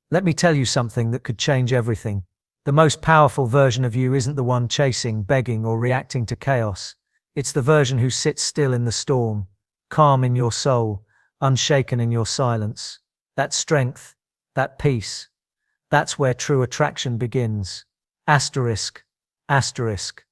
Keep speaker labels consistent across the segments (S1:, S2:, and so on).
S1: Let me tell you something that could change everything. The most powerful version of you isn't the one chasing, begging, or reacting to chaos. It's the version who sits still in the storm, calm in your soul, unshaken in your silence. That strength, that peace, that's where true attraction begins. Asterisk, asterisk.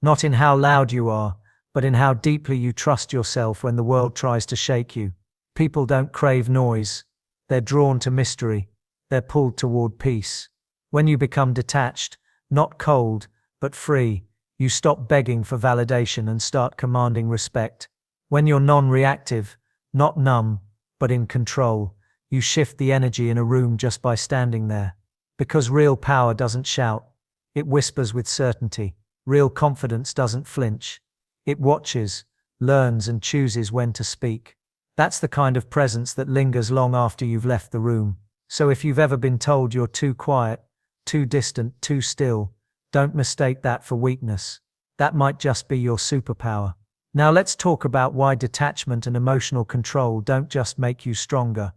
S1: Not in how loud you are, but in how deeply you trust yourself when the world tries to shake you. People don't crave noise. They're drawn to mystery. They're pulled toward peace. When you become detached, not cold, but free, you stop begging for validation and start commanding respect. When you're non-reactive, not numb, but in control, you shift the energy in a room just by standing there. Because real power doesn't shout. It whispers with certainty. Real confidence doesn't flinch. It watches, learns, and chooses when to speak. That's the kind of presence that lingers long after you've left the room. So if you've ever been told you're too quiet, too distant, too still, don't mistake that for weakness. That might just be your superpower. Now let's talk about why detachment and emotional control don't just make you stronger.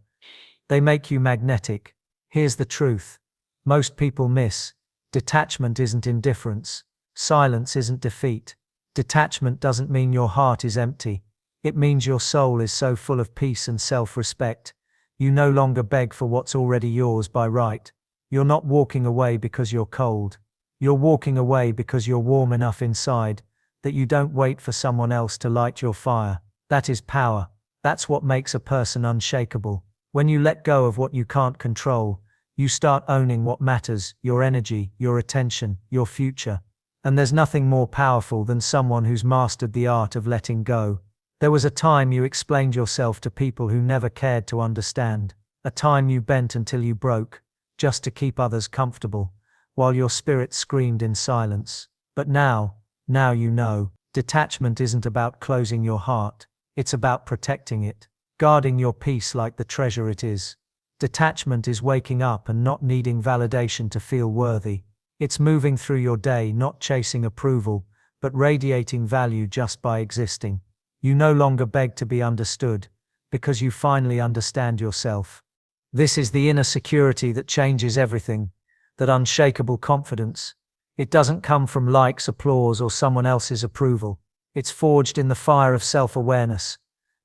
S1: They make you magnetic. Here's the truth. Most people miss. Detachment isn't indifference. Silence isn't defeat. Detachment doesn't mean your heart is empty. It means your soul is so full of peace and self-respect. You no longer beg for what's already yours by right. You're not walking away because you're cold. You're walking away because you're warm enough inside that you don't wait for someone else to light your fire. That is power. That's what makes a person unshakable. When you let go of what you can't control, you start owning what matters, your energy, your attention, your future. And there's nothing more powerful than someone who's mastered the art of letting go. There was a time you explained yourself to people who never cared to understand. A time you bent until you broke, just to keep others comfortable, while your spirit screamed in silence. But now you know, detachment isn't about closing your heart. It's about protecting it, guarding your peace like the treasure it is. Detachment is waking up and not needing validation to feel worthy. It's moving through your day, not chasing approval, but radiating value just by existing. You no longer beg to be understood, because you finally understand yourself. This is the inner security that changes everything, that unshakable confidence. It doesn't come from likes, applause, or someone else's approval. It's forged in the fire of self-awareness,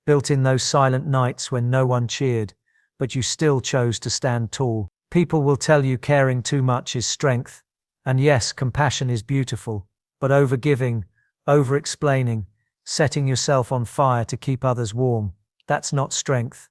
S1: built in those silent nights when no one cheered, but you still chose to stand tall. People will tell you caring too much is strength, and yes, compassion is beautiful, but overgiving, over-explaining, setting yourself on fire to keep others warm, that's not strength.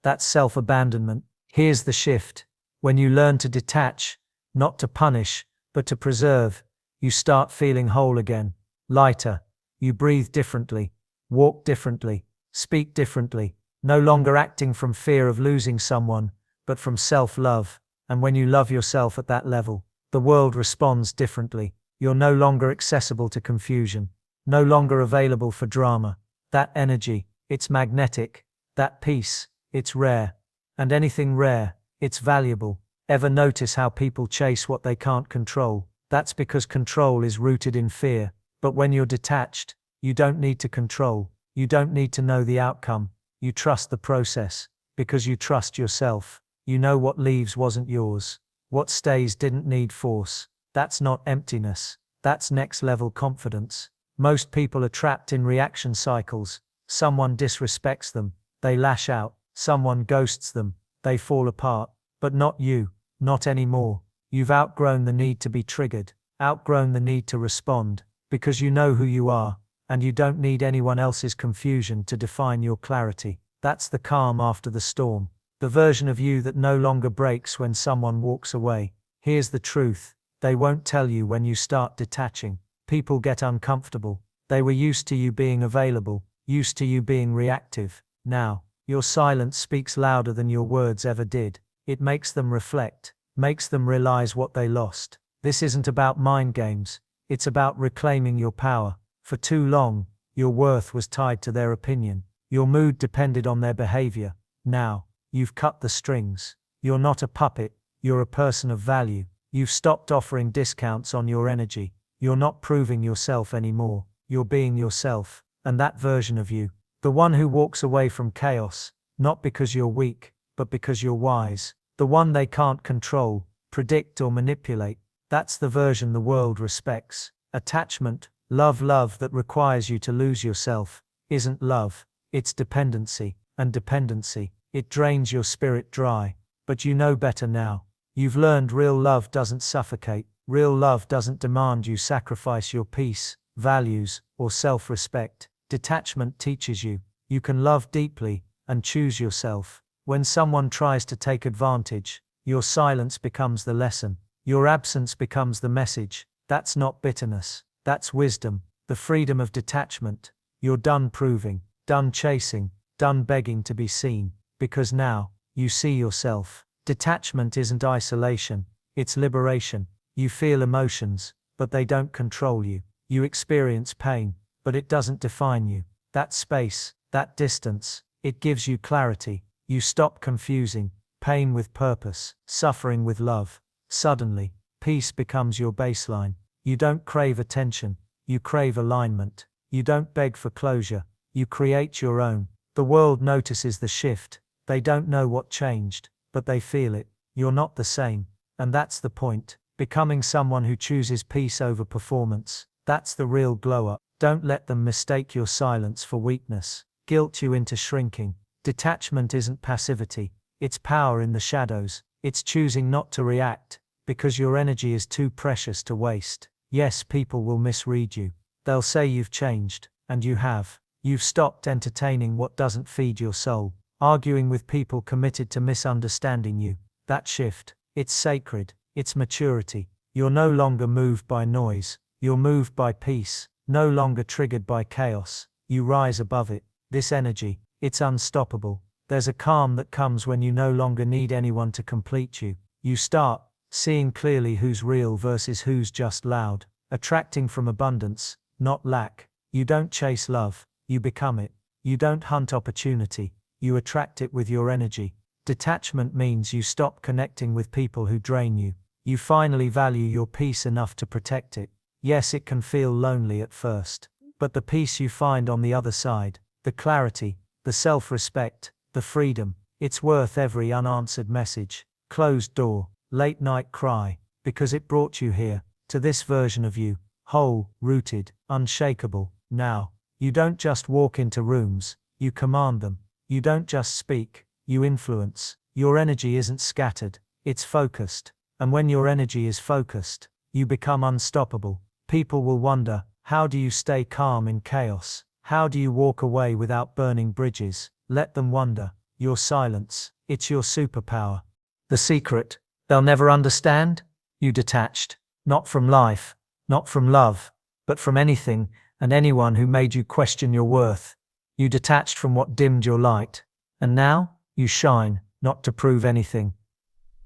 S1: That's self-abandonment. Here's the shift. When you learn to detach, not to punish, but to preserve, you start feeling whole again, lighter. You breathe differently, walk differently, speak differently, no longer acting from fear of losing someone, but from self-love. And when you love yourself at that level, the world responds differently. You're no longer accessible to confusion, no longer available for drama. That energy, it's magnetic. That peace, it's rare. And anything rare, it's valuable. Ever notice how people chase what they can't control? That's because control is rooted in fear. But when you're detached, you don't need to control. You don't need to know the outcome. You trust the process, because you trust yourself. You know what leaves wasn't yours. What stays didn't need force. That's not emptiness. That's next level confidence. Most people are trapped in reaction cycles. Someone disrespects them, they lash out. Someone ghosts them, they fall apart. But not you, not anymore. You've outgrown the need to be triggered, outgrown the need to respond, because you know who you are, and you don't need anyone else's confusion to define your clarity. That's the calm after the storm. The version of you that no longer breaks when someone walks away. Here's the truth. They won't tell you when you start detaching. People get uncomfortable. They were used to you being available, used to you being reactive. Now, your silence speaks louder than your words ever did. It makes them reflect, makes them realize what they lost. This isn't about mind games. It's about reclaiming your power. For too long, your worth was tied to their opinion. Your mood depended on their behavior. Now, you've cut the strings. You're not a puppet. You're a person of value. You've stopped offering discounts on your energy. You're not proving yourself anymore. You're being yourself. And that version of you, the one who walks away from chaos, not because you're weak, but because you're wise. The one they can't control, predict or manipulate. That's the version the world respects. Attachment, love that requires you to lose yourself, isn't love, it's dependency. And dependency, it drains your spirit dry. But you know better now. You've learned real love doesn't suffocate. Real love doesn't demand you sacrifice your peace, values, or self-respect. Detachment teaches you. You can love deeply and choose yourself. When someone tries to take advantage, your silence becomes the lesson. Your absence becomes the message. That's not bitterness. That's wisdom. The freedom of detachment. You're done proving, done chasing, done begging to be seen. Because now, you see yourself. Detachment isn't isolation. It's liberation. You feel emotions, but they don't control you. You experience pain, but it doesn't define you. That space, that distance, it gives you clarity. You stop confusing pain with purpose, suffering with love. Suddenly, peace becomes your baseline. You don't crave attention, you crave alignment. You don't beg for closure, you create your own. The world notices the shift. They don't know what changed, but they feel it. You're not the same. And that's the point. Becoming someone who chooses peace over performance. That's the real glow-up. Don't let them mistake your silence for weakness. Guilt you into shrinking. Detachment isn't passivity. It's power in the shadows. It's choosing not to react, because your energy is too precious to waste. Yes, people will misread you. They'll say you've changed, and you have. You've stopped entertaining what doesn't feed your soul, arguing with people committed to misunderstanding you. That shift, it's sacred, it's maturity. You're no longer moved by noise, you're moved by peace, no longer triggered by chaos. You rise above it. This energy, it's unstoppable. There's a calm that comes when you no longer need anyone to complete you. You start seeing clearly who's real versus who's just loud, attracting from abundance, not lack. You don't chase love, you become it. You don't hunt opportunity, you attract it with your energy. Detachment means you stop connecting with people who drain you. You finally value your peace enough to protect it. Yes, it can feel lonely at first, but the peace you find on the other side, the clarity, the self-respect, the freedom, it's worth every unanswered message, closed door, late night cry, because it brought you here, to this version of you, whole, rooted, unshakable. Now, you don't just walk into rooms, you command them. You don't just speak, you influence. Your energy isn't scattered, it's focused. And when your energy is focused, you become unstoppable. People will wonder, how do you stay calm in chaos? How do you walk away without burning bridges? Let them wonder. Your silence, it's your superpower. The secret, they'll never understand? You detached, not from life, not from love, but from anything and anyone who made you question your worth. You detached from what dimmed your light. And now, you shine, not to prove anything,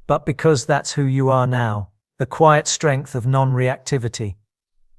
S1: but because that's who you are now. The quiet strength of non-reactivity.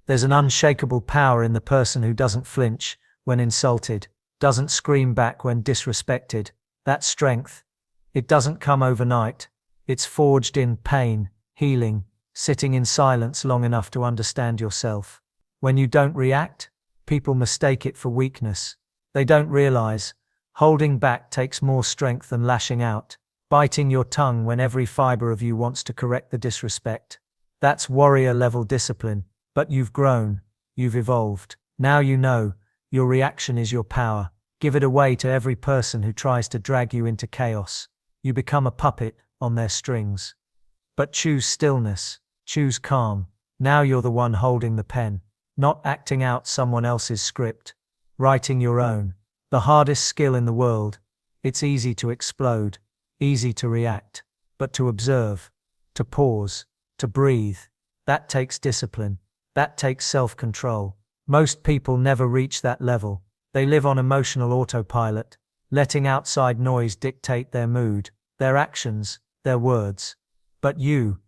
S1: There's an unshakable power in the person who doesn't flinch when insulted, doesn't scream back when disrespected. That strength, it doesn't come overnight. It's forged in pain, healing, sitting in silence long enough to understand yourself. When you don't react, people mistake it for weakness. They don't realize, holding back takes more strength than lashing out, biting your tongue when every fiber of you wants to correct the disrespect. That's warrior-level discipline. But you've grown, you've evolved. Now you know, your reaction is your power. Give it away to every person who tries to drag you into chaos. You become a puppet on their strings. But choose stillness, choose calm. Now you're the one holding the pen, not acting out someone else's script, writing your own. The hardest skill in the world. It's easy to explode, easy to react, but to observe, to pause, to breathe, that takes discipline. That takes self-control. Most people never reach that level. They live on emotional autopilot, letting outside noise dictate their mood, their actions, their words. But you've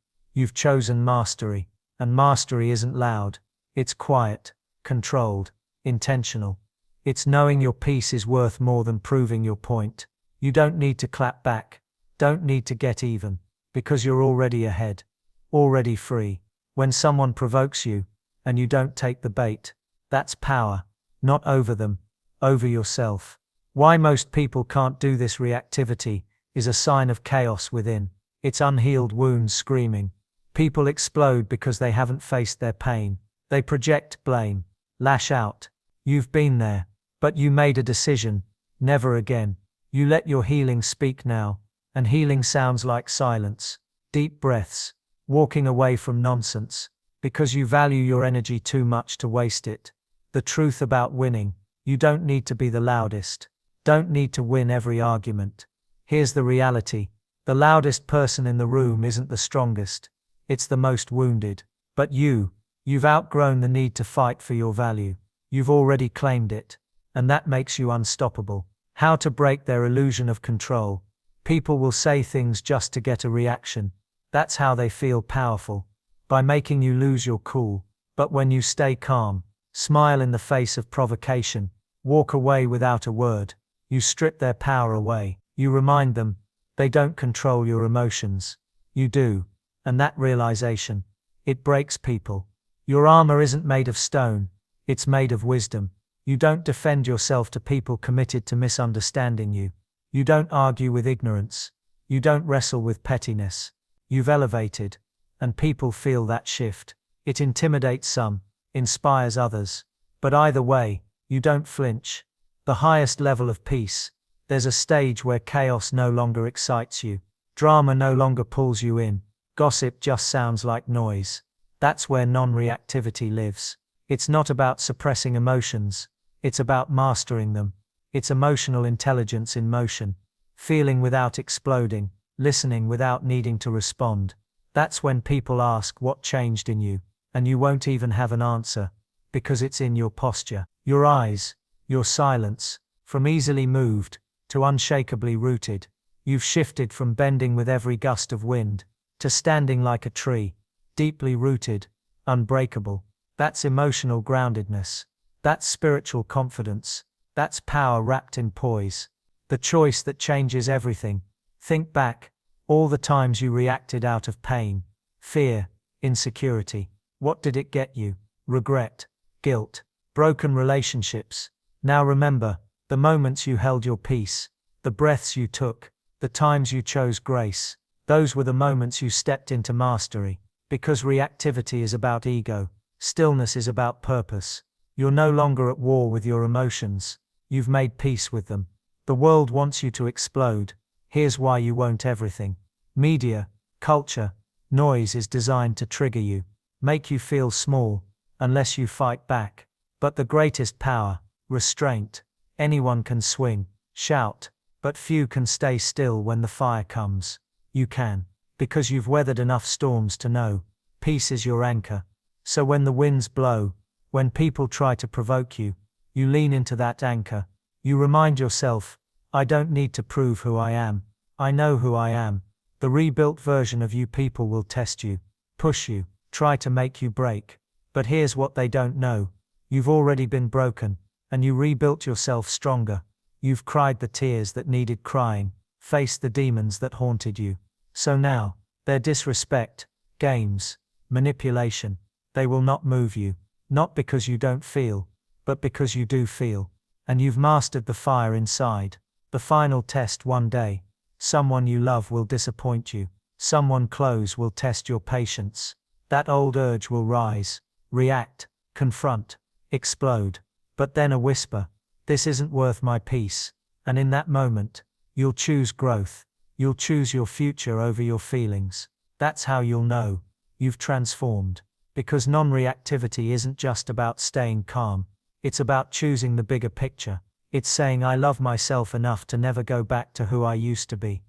S1: chosen mastery. And mastery isn't loud. It's quiet, controlled, intentional. It's knowing your piece is worth more than proving your point. You don't need to clap back, don't need to get even, because you're already ahead, already free. When someone provokes you, and you don't take the bait, that's power, not over them, over yourself. Why most people can't do this reactivity is a sign of chaos within. It's unhealed wounds screaming. People explode because they haven't faced their pain. They project blame, lash out. You've been there, but you made a decision, never again. You let your healing speak now, and healing sounds like silence, deep breaths, walking away from nonsense, because you value your energy too much to waste it. The truth about winning: you don't need to be the loudest, don't need to win every argument. Here's the reality: the loudest person in the room isn't the strongest, it's the most wounded. But you've outgrown the need to fight for your value. You've already claimed it, and that makes you unstoppable. How to break their illusion of control: people will say things just to get a reaction. That's how they feel powerful, by making you lose your cool. But when you stay calm, smile in the face of provocation, walk away without a word, you strip their power away. You remind them they don't control your emotions. You do, and that realization, it breaks people. Your armor isn't made of stone, it's made of wisdom. You don't defend yourself to people committed to misunderstanding you. You don't argue with ignorance. You don't wrestle with pettiness. You've elevated, and people feel that shift. It intimidates some, inspires others. But either way, you don't flinch. The highest level of peace. There's a stage where chaos no longer excites you. Drama no longer pulls you in. Gossip just sounds like noise. That's where non-reactivity lives. It's not about suppressing emotions. It's about mastering them. It's emotional intelligence in motion. Feeling without exploding. Listening without needing to respond. That's when people ask what changed in you, and you won't even have an answer, because it's in your posture, your eyes, your silence. From easily moved to unshakably rooted, you've shifted from bending with every gust of wind to standing like a tree, deeply rooted, unbreakable. That's emotional groundedness. That's spiritual confidence. That's power wrapped in poise. The choice that changes everything. Think back, all the times you reacted out of pain, fear, insecurity. What did it get you? Regret, guilt, broken relationships. Now remember, the moments you held your peace, the breaths you took, the times you chose grace. Those were the moments you stepped into mastery. Because reactivity is about ego, stillness is about purpose. You're no longer at war with your emotions. You've made peace with them. The world wants you to explode. Here's why you won't. Everything. Media, culture, noise is designed to trigger you, make you feel small, unless you fight back. But the greatest power, restraint. Anyone can swing, shout, but few can stay still when the fire comes. You can, because you've weathered enough storms to know, peace is your anchor. So when the winds blow, when people try to provoke you, you lean into that anchor. You remind yourself, I don't need to prove who I am. I know who I am. The rebuilt version of you. People will test you, push you, try to make you break. But here's what they don't know. You've already been broken, and you rebuilt yourself stronger. You've cried the tears that needed crying, faced the demons that haunted you. So now, their disrespect, games, manipulation, they will not move you. Not because you don't feel, but because you do feel. And you've mastered the fire inside. The final test one day. Someone you love will disappoint you. Someone close will test your patience. That old urge will rise, react, confront, explode. But then a whisper, this isn't worth my peace. And in that moment, you'll choose growth. You'll choose your future over your feelings. That's how you'll know you've transformed. Because non-reactivity isn't just about staying calm. It's about choosing the bigger picture. It's saying I love myself enough to never go back to who I used to be.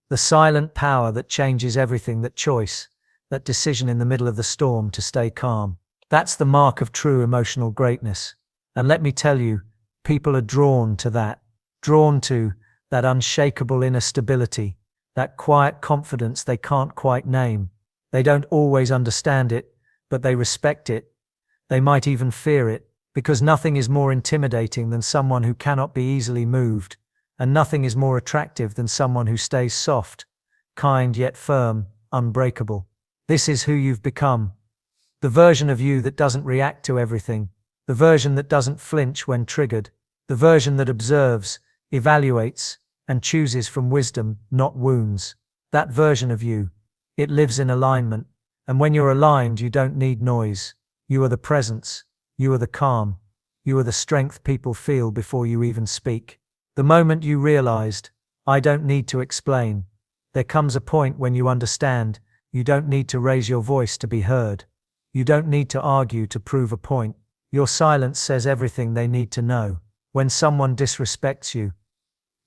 S1: The silent power that changes everything, that choice, that decision in the middle of the storm to stay calm. That's the mark of true emotional greatness. And let me tell you, people are drawn to that unshakable inner stability, that quiet confidence they can't quite name. They don't always understand it, but they respect it. They might even fear it, because nothing is more intimidating than someone who cannot be easily moved, and nothing is more attractive than someone who stays soft, kind yet firm, unbreakable. This is who you've become. The version of you that doesn't react to everything, the version that doesn't flinch when triggered, the version that observes, evaluates, and chooses from wisdom, not wounds. That version of you, it lives in alignment, and when you're aligned, you don't need noise. You are the presence, you are the calm, you are the strength people feel before you even speak. The moment you realized, I don't need to explain, there comes a point when you understand, you don't need to raise your voice to be heard. You don't need to argue to prove a point. Your silence says everything they need to know. When someone disrespects you,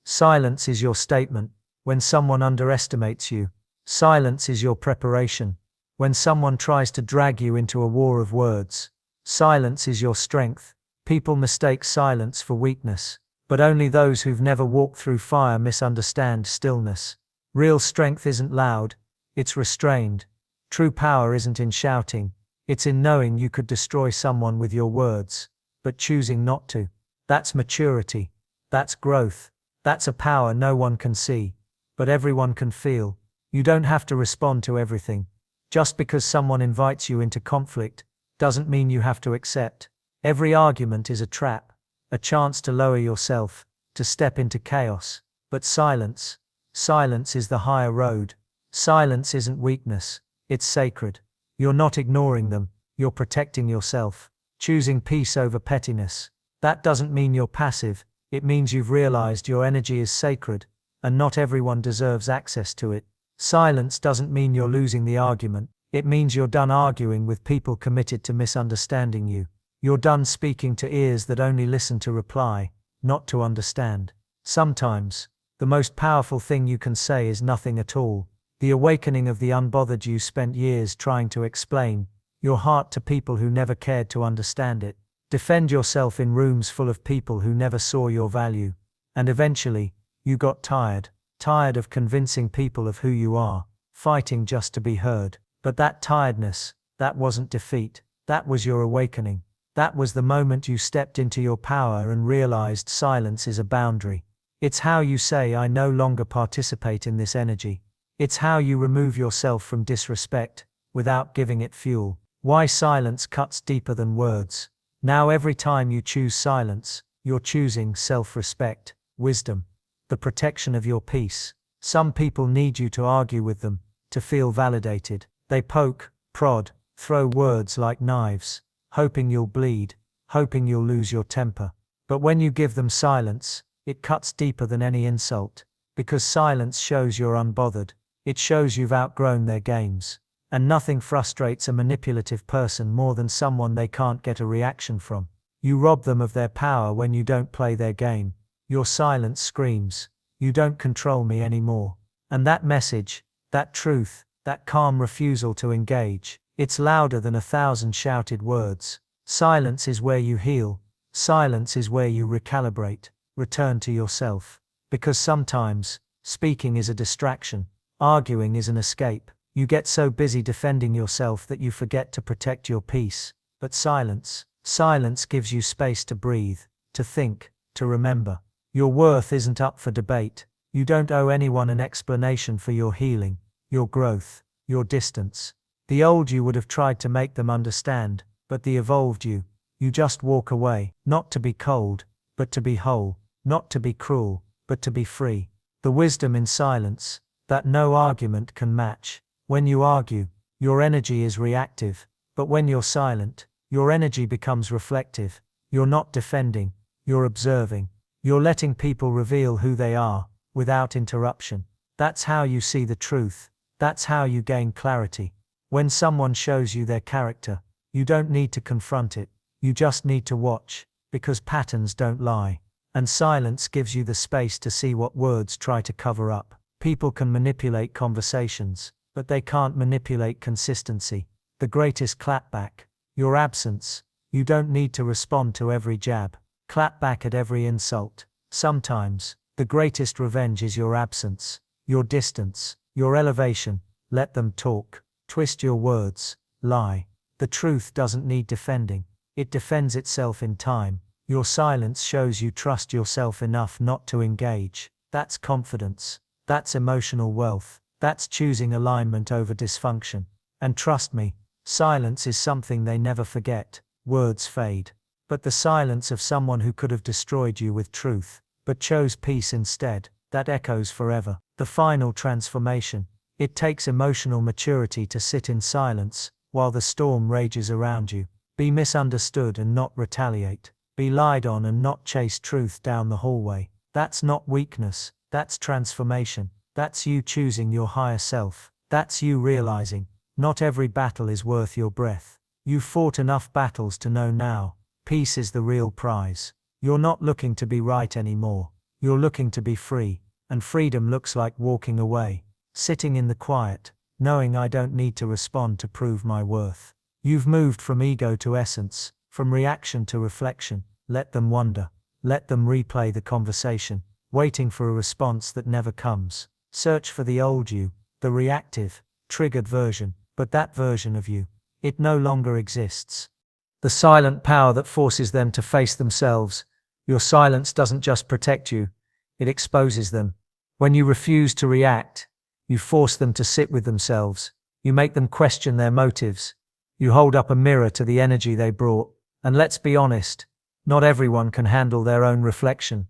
S1: silence is your statement. When someone underestimates you, silence is your preparation. When someone tries to drag you into a war of words, silence is your strength. People mistake silence for weakness, but only those who've never walked through fire misunderstand stillness. Real strength isn't loud, it's restrained. True power isn't in shouting, it's in knowing you could destroy someone with your words, but choosing not to. That's maturity. That's growth. That's a power no one can see, but everyone can feel. You don't have to respond to everything. Just because someone invites you into conflict doesn't mean you have to accept. Every argument is a trap, a chance to lower yourself, to step into chaos. But silence is the higher road. Silence isn't weakness, it's sacred. You're not ignoring them, you're protecting yourself, choosing peace over pettiness. That doesn't mean you're passive, it means you've realized your energy is sacred, and not everyone deserves access to it. Silence doesn't mean you're losing the argument, it means you're done arguing with people committed to misunderstanding you. You're done speaking to ears that only listen to reply, not to understand. Sometimes, the most powerful thing you can say is nothing at all. The awakening of the unbothered you spent years trying to explain your heart to people who never cared to understand it. Defend yourself in rooms full of people who never saw your value. And eventually, you got tired of convincing people of who you are, fighting just to be heard. But that tiredness, that wasn't defeat, that was your awakening. That was the moment you stepped into your power and realized silence is a boundary. It's how you say I no longer participate in this energy. It's how you remove yourself from disrespect, without giving it fuel. Why silence cuts deeper than words. Now every time you choose silence, you're choosing self-respect, wisdom, the protection of your peace. Some people need you to argue with them, to feel validated. They poke, prod, throw words like knives, hoping you'll bleed, hoping you'll lose your temper. But when you give them silence, it cuts deeper than any insult, because silence shows you're unbothered. It shows you've outgrown their games. And nothing frustrates a manipulative person more than someone they can't get a reaction from. You rob them of their power when you don't play their game. Your silence screams, you don't control me anymore. And that message, that truth, that calm refusal to engage, it's louder than 1,000 shouted words. Silence is where you heal. Silence is where you recalibrate, return to yourself. Because sometimes, speaking is a distraction. Arguing is an escape. You get so busy defending yourself that you forget to protect your peace. But silence gives you space to breathe, to think, to remember. Your worth isn't up for debate. You don't owe anyone an explanation for your healing, your growth, your distance. The old you would have tried to make them understand, but the evolved you just walk away, not to be cold, but to be whole, not to be cruel, but to be free. The wisdom in silence, that no argument can match. When you argue, your energy is reactive, but when you're silent, your energy becomes reflective. You're not defending, you're observing. You're letting people reveal who they are, without interruption. That's how you see the truth. That's how you gain clarity. When someone shows you their character, you don't need to confront it. You just need to watch, because patterns don't lie. And silence gives you the space to see what words try to cover up. People can manipulate conversations, but they can't manipulate consistency. The greatest clapback, your absence. You don't need to respond to every jab. Clap back at every insult. Sometimes, the greatest revenge is your absence, your distance, your elevation. Let them talk. Twist your words. Lie. The truth doesn't need defending. It defends itself in time. Your silence shows you trust yourself enough not to engage. That's confidence. That's emotional wealth. That's choosing alignment over dysfunction. And trust me, silence is something they never forget. Words fade. But the silence of someone who could have destroyed you with truth, but chose peace instead, that echoes forever. The final transformation. It takes emotional maturity to sit in silence while the storm rages around you. Be misunderstood and not retaliate. Be lied on and not chase truth down the hallway. That's not weakness, that's transformation. That's you choosing your higher self. That's you realizing, not every battle is worth your breath. You've fought enough battles to know now, peace is the real prize. You're not looking to be right anymore. You're looking to be free, and freedom looks like walking away, sitting in the quiet, knowing I don't need to respond to prove my worth. You've moved from ego to essence, from reaction to reflection. Let them wonder. Let them replay the conversation, waiting for a response that never comes. Search for the old you, the reactive, triggered version, but that version of you, it no longer exists. The silent power that forces them to face themselves. Your silence doesn't just protect you, it exposes them. When you refuse to react, you force them to sit with themselves. You make them question their motives. You hold up a mirror to the energy they brought. And let's be honest, not everyone can handle their own reflection.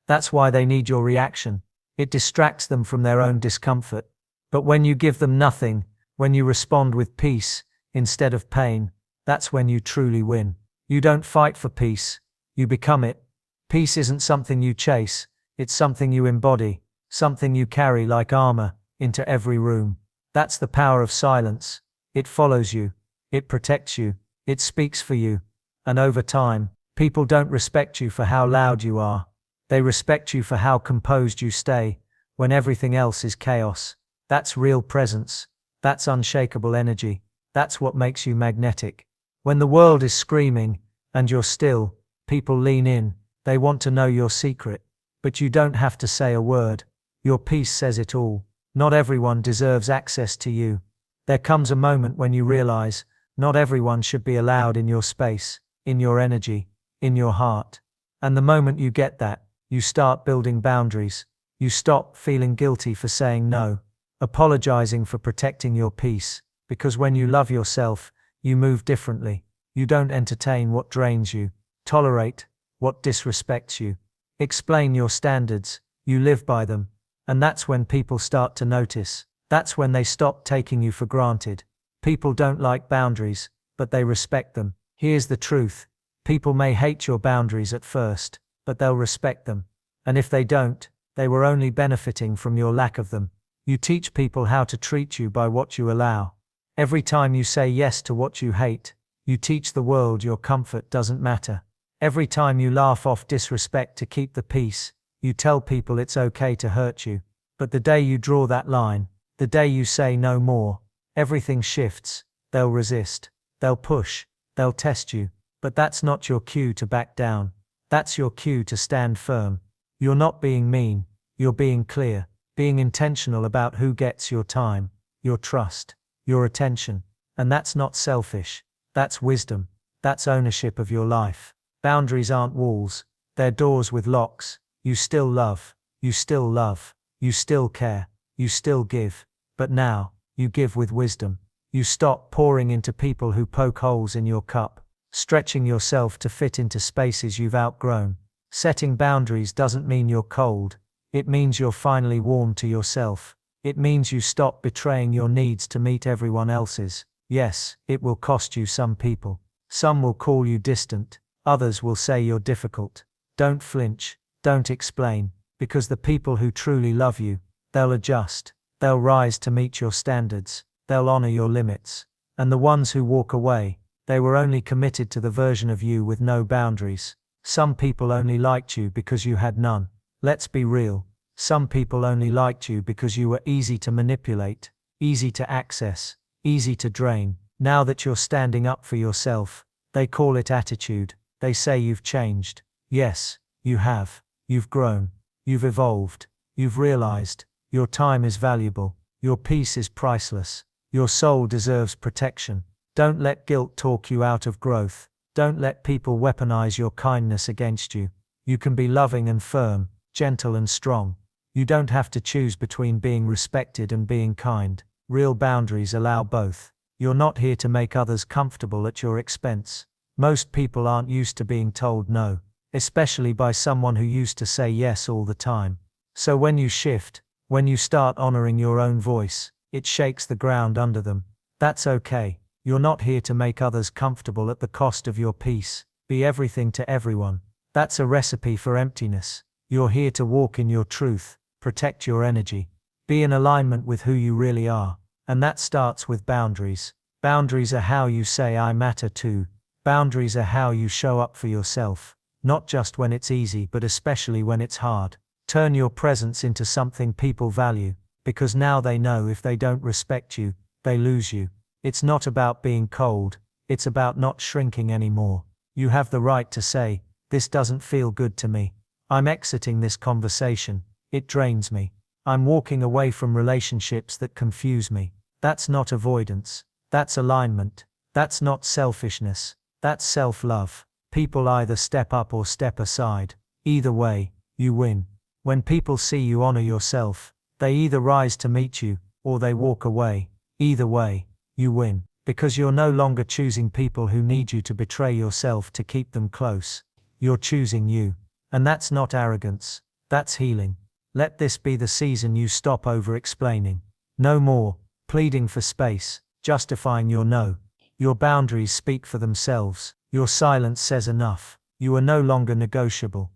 S1: That's why they need your reaction. It distracts them from their own discomfort. But when you give them nothing, when you respond with peace instead of pain, that's when you truly win. You don't fight for peace, you become it. Peace isn't something you chase, it's something you embody, something you carry like armor into every room. That's the power of silence. It follows you, it protects you, it speaks for you. And over time, people don't respect you for how loud you are. They respect you for how composed you stay when everything else is chaos. That's real presence. That's unshakable energy. That's what makes you magnetic. When the world is screaming and you're still, people lean in. They want to know your secret. But you don't have to say a word. Your peace says it all. Not everyone deserves access to you. There comes a moment when you realize not everyone should be allowed in your space, in your energy, in your heart. And the moment you get that, you start building boundaries. You stop feeling guilty for saying no, apologizing for protecting your peace, because when you love yourself, you move differently. You don't entertain what drains you, tolerate what disrespects you, explain your standards, you live by them. And that's when people start to notice. That's when they stop taking you for granted. People don't like boundaries, but they respect them. Here's the truth. People may hate your boundaries at first, but they'll respect them. And if they don't, they were only benefiting from your lack of them. You teach people how to treat you by what you allow. Every time you say yes to what you hate, you teach the world your comfort doesn't matter. Every time you laugh off disrespect to keep the peace, you tell people it's okay to hurt you. But the day you draw that line, the day you say no more, everything shifts. They'll resist, they'll push, they'll test you. But that's not your cue to back down. That's your cue to stand firm. You're not being mean, you're being clear, being intentional about who gets your time, your trust, your attention. And that's not selfish, that's wisdom, that's ownership of your life. Boundaries aren't walls, they're doors with locks. You still love, you still love, you still care, you still give. But now, you give with wisdom. You stop pouring into people who poke holes in your cup, stretching yourself to fit into spaces you've outgrown. Setting boundaries doesn't mean you're cold, it means you're finally warm to yourself. It means you stop betraying your needs to meet everyone else's. Yes, it will cost you some people. Some will call you distant, others will say you're difficult. Don't flinch, don't explain, because the people who truly love you, they'll adjust, they'll rise to meet your standards, they'll honor your limits. And the ones who walk away, they were only committed to the version of you with no boundaries. Some people only liked you because you had none. Let's be real. Some people only liked you because you were easy to manipulate, easy to access, easy to drain. Now that you're standing up for yourself, they call it attitude. They say you've changed. Yes, you have. You've grown. You've evolved. You've realized your time is valuable. Your peace is priceless. Your soul deserves protection. Don't let guilt talk you out of growth. Don't let people weaponize your kindness against you. You can be loving and firm, gentle and strong. You don't have to choose between being respected and being kind. Real boundaries allow both. You're not here to make others comfortable at your expense. Most people aren't used to being told no, especially by someone who used to say yes all the time. So when you shift, when you start honoring your own voice, It shakes the ground under them. That's okay. You're not here to make others comfortable at the cost of your peace. Be everything to everyone. That's a recipe for emptiness. You're here to walk in your truth, protect your energy, be in alignment with who you really are. And that starts with boundaries. Boundaries are how you say I matter too. Boundaries are how you show up for yourself, not just when it's easy but especially when it's hard. Turn your presence into something people value, because now they know if they don't respect you, they lose you. It's not about being cold, it's about not shrinking anymore. You have the right to say, this doesn't feel good to me. I'm exiting this conversation. It drains me. I'm walking away from relationships that confuse me. That's not avoidance. That's alignment. That's not selfishness. That's self-love. People either step up or step aside. Either way, you win. When people see you honor yourself, they either rise to meet you, or they walk away. Either way, you win. Because you're no longer choosing people who need you to betray yourself to keep them close. You're choosing you. And that's not arrogance. That's healing. Let this be the season you stop over-explaining. No more pleading for space, justifying your no. Your boundaries speak for themselves. Your silence says enough. You are no longer negotiable.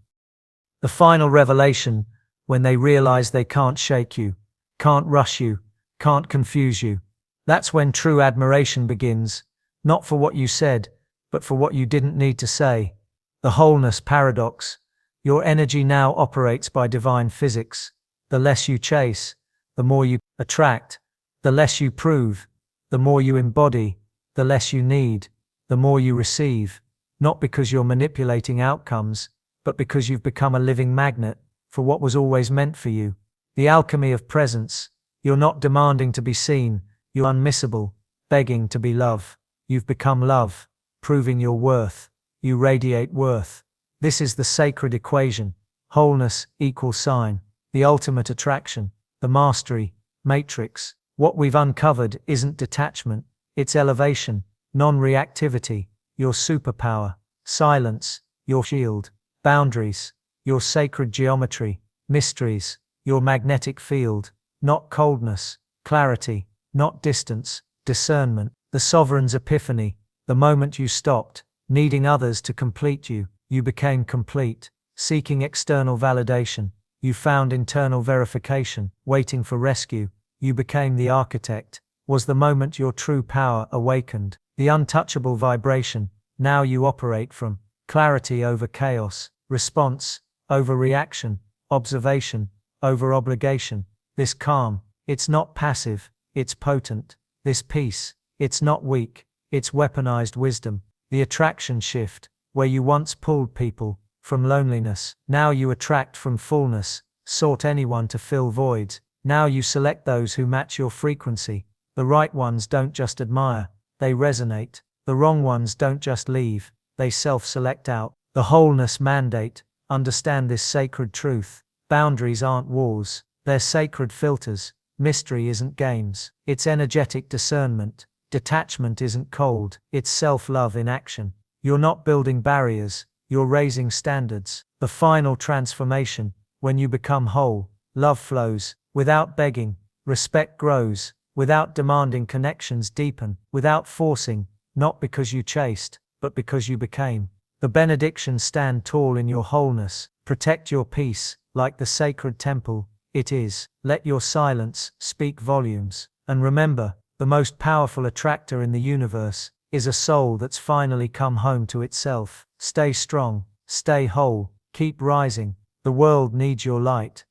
S1: The final revelation, when they realize they can't shake you, can't rush you, can't confuse you. That's when true admiration begins, not for what you said, but for what you didn't need to say. The wholeness paradox. Your energy now operates by divine physics. The less you chase, the more you attract. The less you prove, the more you embody. The less you need, the more you receive. Not because you're manipulating outcomes, but because you've become a living magnet for what was always meant for you. The alchemy of presence. You're not demanding to be seen, you're unmissable, begging to be love. You've become love, proving your worth. You radiate worth. This is the sacred equation. Wholeness equals sign, the ultimate attraction, the mastery, matrix. What we've uncovered isn't detachment, it's elevation, non-reactivity, your superpower, silence, your shield, boundaries, your sacred geometry, mysteries, your magnetic field, not coldness, clarity, not distance, discernment, the Sovereigns Epiphany, the moment you stopped needing others to complete you, you became complete, seeking external validation, you found internal verification, waiting for rescue, you became the architect, was the moment your true power awakened, the untouchable vibration. Now you operate from clarity over chaos, response over reaction, observation over obligation. This calm, it's not passive, it's potent. This peace, it's not weak, it's weaponized wisdom. The attraction shift, where you once pulled people from loneliness, now you attract from fullness, sought anyone to fill voids. Now you select those who match your frequency. The right ones don't just admire, they resonate. The wrong ones don't just leave, they self-select out. The wholeness mandate. Understand this sacred truth. Boundaries aren't walls, they're sacred filters. Mystery isn't games, it's energetic discernment. Detachment isn't cold, it's self-love in action. You're not building barriers, you're raising standards. The final transformation, when you become whole, love flows, without begging, respect grows, without demanding connections deepen, without forcing, not because you chased, but because you became. The benedictions stand tall in your wholeness, protect your peace, like the sacred temple, it is. Let your silence speak volumes. And remember, the most powerful attractor in the universe is a soul that's finally come home to itself. Stay strong, stay whole, keep rising. The world needs your light.